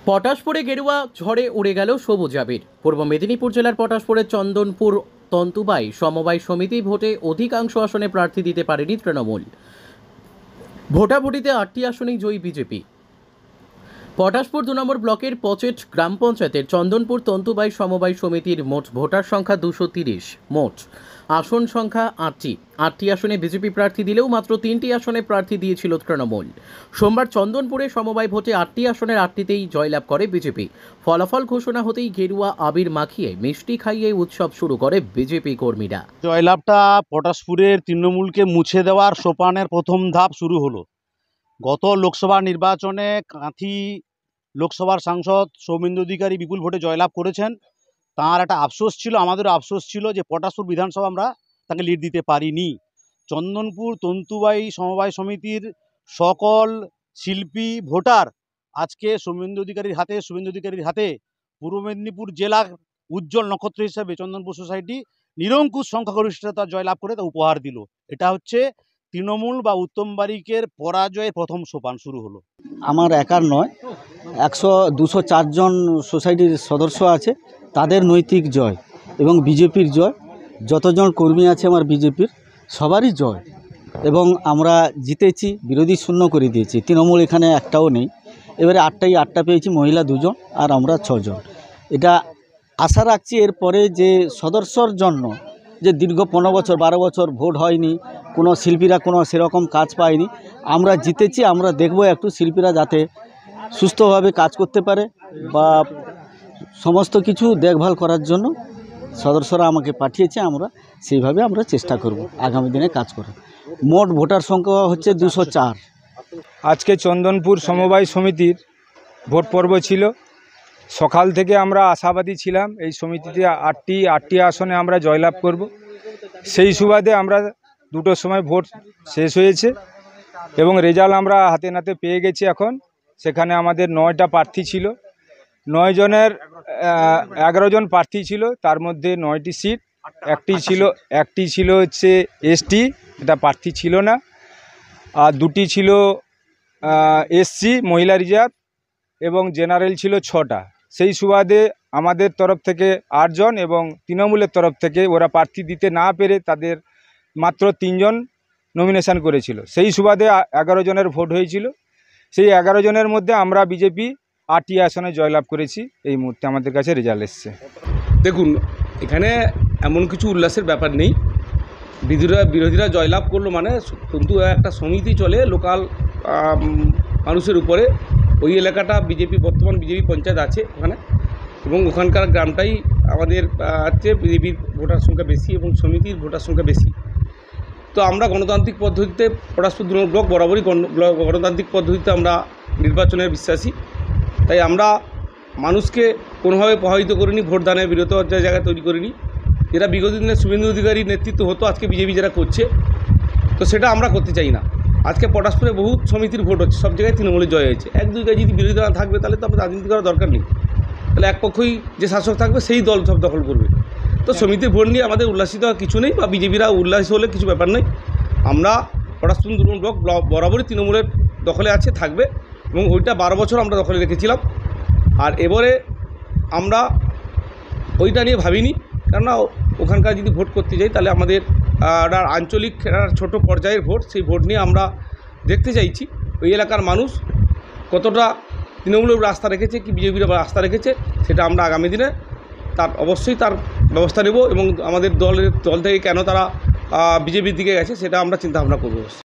পটাশপুরে গেরুয়া ঝড়ে উড়ে গেল সবুজ আবির। পূর্ব মেদিনীপুর জেলার পটাশপুরের চন্দনপুর তন্তুবাই সমবায় সমিতি ভোটে অধিকাংশ আসনে প্রার্থী দিতে পারেনি তৃণমূল। ভোটাভুটিতে 8টি আসনেই জয়ী বিজেপি। পটাশপুর 2 নম্বর ব্লকের পচেট গ্রাম পঞ্চায়েতের চন্দনপুর তন্তুবাই সমবায় সমিতির মোট ভোটার সংখ্যা 230, মোট আসন সংখ্যা 8টি আসনে বিজেপি প্রার্থী দিলেও মাত্র 3টি আসনে প্রার্থী দিয়েছিল তৃণমূল। সোমবার চন্দনপুরে সমবায় ভোটে 8টি আসনের 8টিতেই জয়লাভ করে বিজেপি। ফলাফল ঘোষণা হতেই গেরুয়া আবির মাখিয়ে মিষ্টি খাইয়ে উৎসব শুরু করে বিজেপি কর্মীরা। জয়লাভটা পটাশপুরের তৃণমূলকে মুছে দেওয়ার সোপানের প্রথম ধাপ শুরু হলো। গত লোকসভা নির্বাচনে কাঁথি লোকসভার সাংসদ সৌমেন্দু অধিকারী বিপুল ভোটে জয়লাভ করেছেন। তাঁর একটা আফসোস ছিল, আমাদেরও আফসোস ছিল যে পটাশপুর বিধানসভা আমরা তাকে লিড দিতে পারিনি। চন্দনপুর তন্তুবাই সমবায় সমিতির সকল শিল্পী ভোটার আজকে শুভেন্দু অধিকারীর হাতে পূর্ব মেদিনীপুর জেলার উজ্জ্বল নক্ষত্র হিসেবে চন্দনপুর সোসাইটি নিরঙ্কুশ সংখ্যাগরিষ্ঠতা জয়লাভ করে তা উপহার দিল। এটা হচ্ছে তৃণমূল বা উত্তম বারিকের পরাজয়ের প্রথম সোপান শুরু হলো। আমার একার নয়, 204 জন সোসাইটির সদস্য আছে, তাদের নৈতিক জয় এবং বিজেপির জয়। যতজন কর্মী আছে আমার বিজেপির সবারই জয় এবং আমরা জিতেছি, বিরোধী শূন্য করে দিয়েছি। তৃণমূল এখানে একটাও নেই। এবারে 8টা পেয়েছি, মহিলা 2 জন আর আমরা 6 জন। এটা আশা রাখছি এরপরে যে সদস্যর জন্য যে দীর্ঘ 15 বছর 12 বছর ভোট হয়নি, কোনো শিল্পীরা কোনো সেরকম কাজ পায়নি, আমরা জিতেছি। আমরা দেখব একটু শিল্পীরা যাতে সুস্থভাবে কাজ করতে পারে বা সমস্ত কিছু দেখভাল করার জন্য সদস্যরা আমাকে পাঠিয়েছে, সেইভাবে আমরা চেষ্টা করব আগামী দিনে কাজ করার। মোট ভোটার সংখ্যা হচ্ছে 204। আজকে চন্দনপুর সমবায় সমিতির ভোট পর্ব ছিল। সকাল থেকে আমরা আশাবাদী ছিলাম এই সমিতিতে 8টি আসনে আমরা জয়লাভ করব। সেই সুবাদে আমরা 2টোর সময় ভোট শেষ হয়েছে এবং রেজাল্ট আমরা হাতে নাতে পেয়ে গেছি। এখন সেখানে আমাদের 9টা প্রার্থী ছিল, 9 জনের 11 জন প্রার্থী ছিল। তার মধ্যে 9টি সিট, একটি ছিল হচ্ছে এসটি, এটা প্রার্থী ছিল না, আর 2টি ছিল এসসি মহিলা রিজার্ভ এবং জেনারেল ছিল 6টা। সেই সুবাদে আমাদের তরফ থেকে 8 জন এবং তৃণমূলের তরফ থেকে ওরা প্রার্থী দিতে না পেরে তাদের মাত্র 3 জন নমিনেশন করেছিল। সেই সুবাদে 11 জনের ভোট হয়েছিল। সেই 11 জনের মধ্যে আমরা বিজেপি 8টি আসনে জয়লাভ করেছি। এই মুহূর্তে আমাদের কাছে রেজাল্ট এসছে। দেখুন, এখানে এমন কিছু উল্লাসের ব্যাপার নেই। বিরোধীরা জয়লাভ করলো মানে, কিন্তু একটা সমিতি চলে লোকাল মানুষের উপরে। ওই এলাকাটা বর্তমান বিজেপি পঞ্চায়েত আছে ওখানে, এবং ওখানকার গ্রামটাই আমাদের হচ্ছে বিজেপির ভোটার সংখ্যা বেশি এবং সমিতির ভোটার সংখ্যা বেশি। তো আমরা গণতান্ত্রিক পদ্ধতিতে পটাশপুর 2 ব্লক বরাবরই গণতান্ত্রিক পদ্ধতিতে আমরা নির্বাচনের বিশ্বাসী। তাই আমরা মানুষকে কোনোভাবে প্রভাবিত করিনি, ভোটদানের বিরত জায়গা তৈরি করিনি। যেটা বিগত দিনে শুভেন্দু অধিকারীর নেতৃত্ব হতো, আজকে বিজেপি যারা করছে, তো সেটা আমরা করতে চাই না। আজকে পটাশপুরে বহু সমিতির ভোট হচ্ছে, সব জায়গায় তৃণমূলের জয় হয়েছে। 1-2 জায়গায় যদি বিরোধী দল থাকবে তাহলে তো আমাদের রাজনীতি করার দরকার নেই। তাহলে এক পক্ষই যে শাসক থাকবে সেই দল সব দখল করবে। তো সমিতির ভোট নিয়ে আমাদের উল্লাসিত হওয়ার কিছু নেই, বা বিজেপিরা উল্লাসিত হলে কিছু ব্যাপার নেই। আমরা পটাশপুর 2 ব্লক বরাবরই তৃণমূলের দখলে আছে, থাকবে, এবং ওইটা 12 বছর আমরা দখলে রেখেছিলাম। আর এবারে আমরা ওইটা নিয়ে ভাবিনি, কেননা ওখানকার যদি ভোট করতে যাই তাহলে আমাদের আঞ্চলিক ছোট পর্যায়ের ভোট, সেই ভোট নিয়ে আমরা দেখতে চাইছি ওই এলাকার মানুষ কতটা তৃণমূলের রাস্তা রেখেছে কি বিজেপির রাস্তা রেখেছে। সেটা আমরা আগামী দিনে অবশ্যই তার ব্যবস্থা নেব, এবং আমাদের দল থেকে কেন তারা বিজেপির দিকে গেছে সেটা আমরা চিন্তাভাবনা করব।